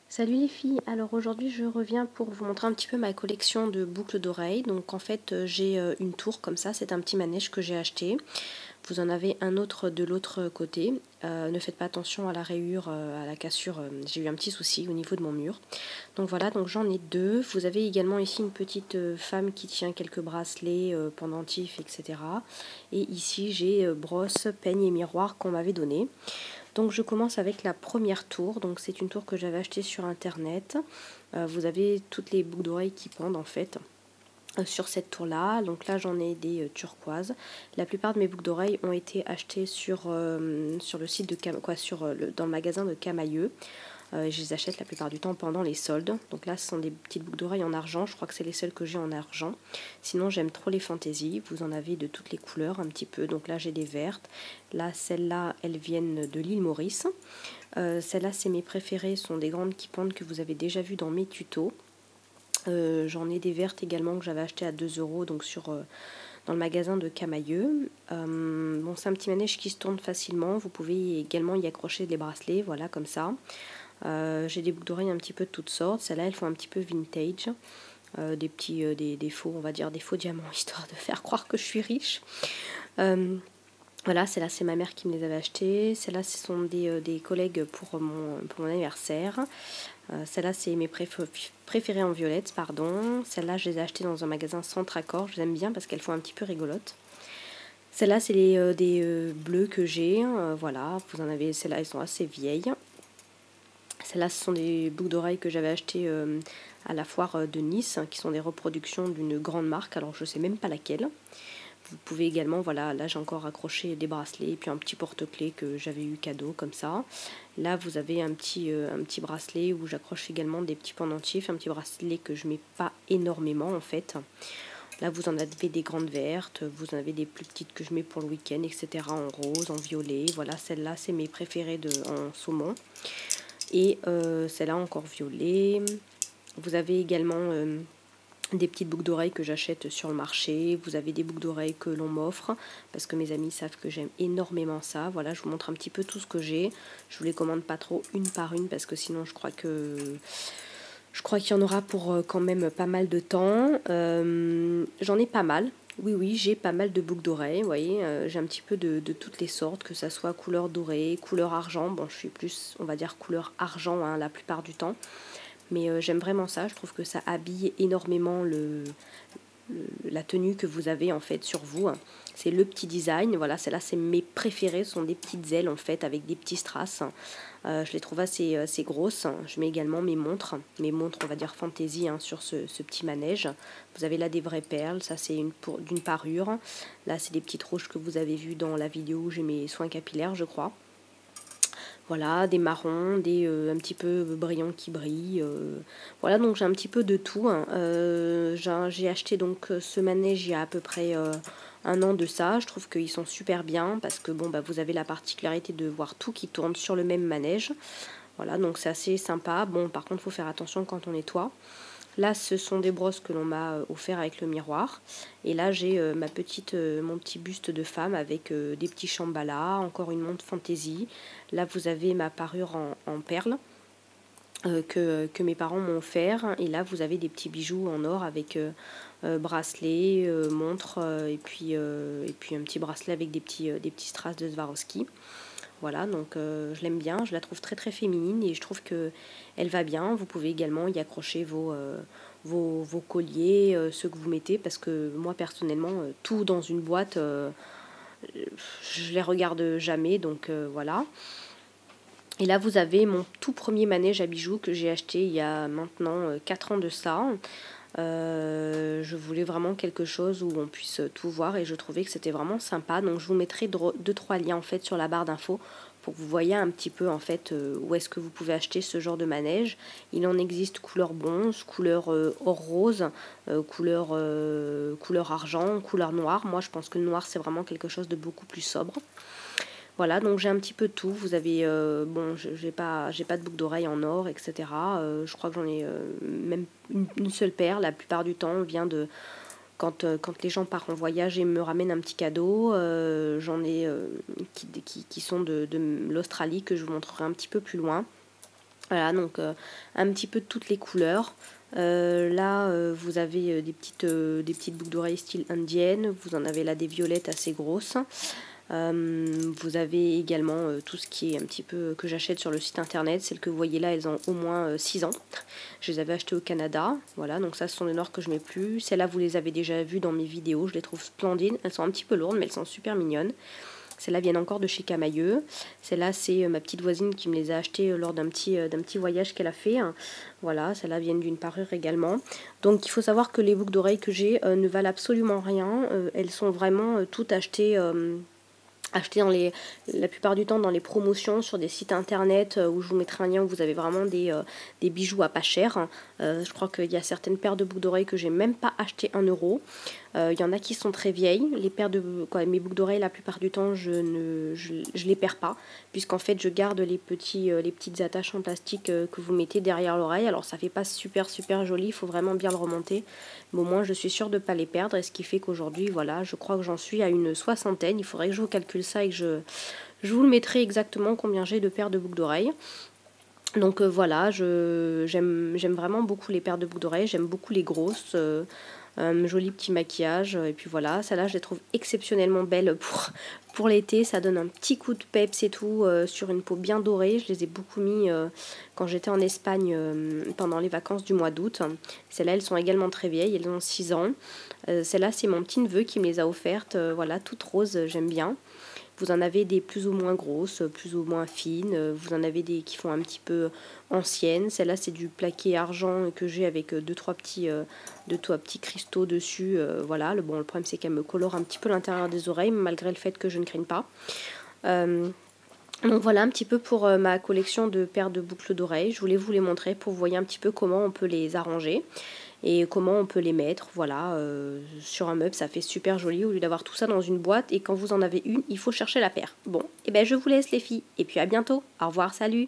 Salut les filles, alors aujourd'hui je reviens pour vous montrer un petit peu ma collection de boucles d'oreilles. Donc en fait j'ai une tour comme ça, c'est un petit manège que j'ai acheté. Vous en avez un autre de l'autre côté. Ne faites pas attention à la rayure, à la cassure, j'ai eu un petit souci au niveau de mon mur. Donc voilà, donc j'en ai deux. Vous avez également ici une petite femme qui tient quelques bracelets, pendentifs, etc. Et ici j'ai brosse, peigne et miroir qu'on m'avait donné. Donc je commence avec la première tour, donc c'est une tour que j'avais achetée sur internet. Vous avez toutes les boucles d'oreilles qui pendent en fait sur cette tour là. Donc là j'en ai des turquoises. La plupart de mes boucles d'oreilles ont été achetées sur le site de dans le magasin de Camailleux. Je les achète la plupart du temps pendant les soldes. Donc là, ce sont des petites boucles d'oreilles en argent. Je crois que c'est les seules que j'ai en argent. Sinon, j'aime trop les fantaisies. Vous en avez de toutes les couleurs un petit peu. Donc là, j'ai des vertes. Là, celles-là, elles viennent de l'île Maurice. Celles-là, c'est mes préférées. Ce sont des grandes qui pendent que vous avez déjà vues dans mes tutos. J'en ai des vertes également que j'avais achetées à 2 € donc dans le magasin de Camailleux. Bon, c'est un petit manège qui se tourne facilement. Vous pouvez également y accrocher des bracelets, voilà, comme ça. J'ai des boucles d'oreilles un petit peu de toutes sortes. Celles-là, elles font un petit peu vintage. Des petits, des faux, on va dire des faux diamants, histoire de faire croire que je suis riche. Voilà, celles-là, c'est ma mère qui me les avait achetées. Celles-là, ce sont des collègues pour mon anniversaire. Celles-là, c'est mes préférées en violette, pardon. Celles-là, je les ai achetées dans un magasin Centre Accord. Je les aime bien parce qu'elles font un petit peu rigolotes. Celles-là, c'est des bleus que j'ai. Voilà, vous en avez. Celles-là, elles sont assez vieilles. Celles-là, ce sont des boucles d'oreilles que j'avais achetées à la foire de Nice, qui sont des reproductions d'une grande marque. Alors, je ne sais même pas laquelle. Vous pouvez également, voilà, là j'ai encore accroché des bracelets et puis un petit porte-clés que j'avais eu cadeau comme ça. Là vous avez un petit bracelet où j'accroche également des petits pendentifs, un petit bracelet que je mets pas énormément en fait. Là vous en avez des grandes vertes, vous en avez des plus petites que je mets pour le week-end, etc. en rose, en violet. Voilà, celle-là c'est mes préférées en saumon. Et celle-là encore violet. Vous avez également des petites boucles d'oreilles que j'achète sur le marché. Vous avez des boucles d'oreilles que l'on m'offre parce que mes amis savent que j'aime énormément ça. Voilà, je vous montre un petit peu tout ce que j'ai. Je vous les commande pas trop une par une parce que sinon je crois qu'il y en aura pour quand même pas mal de temps. J'en ai pas mal. Oui, j'ai pas mal de boucles d'oreilles, vous voyez, j'ai un petit peu de toutes les sortes, que ça soit couleur dorée, couleur argent. Bon, je suis plus, on va dire, couleur argent hein, la plupart du temps. Mais j'aime vraiment ça, je trouve que ça habille énormément la tenue que vous avez en fait sur vous. C'est le petit design, voilà, celles-là c'est mes préférées, ce sont des petites ailes en fait avec des petits strass. Je les trouve assez grosses. Je mets également mes montres on va dire fantaisie hein, sur ce petit manège. Vous avez là des vraies perles, ça c'est d'une parure. Là c'est des petites rouges que vous avez vues dans la vidéo où j'ai mes soins capillaires je crois. Voilà, des marrons, des un petit peu brillants qui brillent. Voilà, donc j'ai un petit peu de tout. Hein. J'ai acheté donc ce manège il y a à peu près 1 an de ça. Je trouve qu'ils sont super bien parce que bon, bah, vous avez la particularité de voir tout qui tourne sur le même manège. Voilà, donc c'est assez sympa. Bon, par contre, il faut faire attention quand on nettoie. Là, ce sont des brosses que l'on m'a offert avec le miroir. Et là, j'ai mon petit buste de femme avec des petits chambalas, encore une montre fantaisie. Là, vous avez ma parure en perles que mes parents m'ont offert. Et là, vous avez des petits bijoux en or avec bracelet, montre et puis un petit bracelet avec des petits strass de Swarovski. Voilà, donc je l'aime bien, je la trouve très très féminine et je trouve que elle va bien. Vous pouvez également y accrocher vos colliers, ceux que vous mettez, parce que moi personnellement, tout dans une boîte, je les regarde jamais, donc voilà. Et là, vous avez mon tout premier manège à bijoux que j'ai acheté il y a maintenant 4 ans de ça. Je voulais vraiment quelque chose où on puisse tout voir et je trouvais que c'était vraiment sympa. Donc je vous mettrai 2-3 liens en fait sur la barre d'infos pour que vous voyez un petit peu en fait où est-ce que vous pouvez acheter ce genre de manège. Il en existe couleur bronze, couleur or rose, couleur argent, couleur noire. Moi je pense que le noir c'est vraiment quelque chose de beaucoup plus sobre. Voilà, donc j'ai un petit peu de tout. Vous avez, bon, j'ai pas de boucle d'oreille en or, etc. Je crois que j'en ai même une seule paire. La plupart du temps, on vient de quand les gens partent en voyage et me ramènent un petit cadeau. J'en ai qui sont de l'Australie que je vous montrerai un petit peu plus loin. Voilà, donc un petit peu de toutes les couleurs. Là, vous avez des petites boucles d'oreilles style indienne. Vous en avez là des violettes assez grosses. Vous avez également tout ce qui est un petit peu que j'achète sur le site internet. Celles que vous voyez là, elles ont au moins 6 ans. Je les avais achetées au Canada. Voilà, donc ça, ce sont des noirs que je mets plus. Celles-là, vous les avez déjà vues dans mes vidéos. Je les trouve splendides. Elles sont un petit peu lourdes, mais elles sont super mignonnes. Celles-là viennent encore de chez Camailleux. Celle-là, c'est ma petite voisine qui me les a achetées lors d'un petit voyage qu'elle a fait. Voilà, celles-là viennent d'une parure également. Donc, il faut savoir que les boucles d'oreilles que j'ai ne valent absolument rien. Elles sont vraiment toutes achetées dans la plupart du temps dans les promotions sur des sites internet où je vous mettrai un lien où vous avez vraiment des bijoux à pas cher. Je crois qu'il y a certaines paires de boucles d'oreilles que j'ai même pas acheté 1 euro. Il y en a qui sont très vieilles. Mes boucles d'oreilles, la plupart du temps, je les perds pas, puisqu'en fait, je garde les petites attaches en plastique que vous mettez derrière l'oreille. Alors, ça fait pas super joli, il faut vraiment bien le remonter. Mais au moins, je suis sûre de ne pas les perdre. Et ce qui fait qu'aujourd'hui, voilà, je crois que j'en suis à une 60aine. Il faudrait que je vous calcule ça et que je vous le mettrai exactement combien j'ai de paires de boucles d'oreilles. Donc voilà, j'aime vraiment beaucoup les paires de boucles d'oreilles, j'aime beaucoup les grosses, joli petit maquillage, et puis voilà, celle-là je les trouve exceptionnellement belles pour l'été, ça donne un petit coup de peps et tout, sur une peau bien dorée. Je les ai beaucoup mis quand j'étais en Espagne pendant les vacances du mois d'août. Celles-là, elles sont également très vieilles, elles ont 6 ans. Celle-là, c'est mon petit neveu qui me les a offertes, voilà, toutes roses, j'aime bien. Vous en avez des plus ou moins grosses, plus ou moins fines. Vous en avez des qui font un petit peu anciennes. Celle-là, c'est du plaqué argent que j'ai avec deux, trois petits cristaux dessus. Voilà. Le problème, c'est qu'elle me colore un petit peu l'intérieur des oreilles, malgré le fait que je ne craigne pas. Donc voilà un petit peu pour ma collection de paires de boucles d'oreilles. Je voulais vous les montrer pour que vous voyez un petit peu comment on peut les arranger et comment on peut les mettre. Voilà, sur un meuble, ça fait super joli au lieu d'avoir tout ça dans une boîte. Et quand vous en avez une, il faut chercher la paire. Bon, et ben je vous laisse les filles. Et puis à bientôt. Au revoir, salut.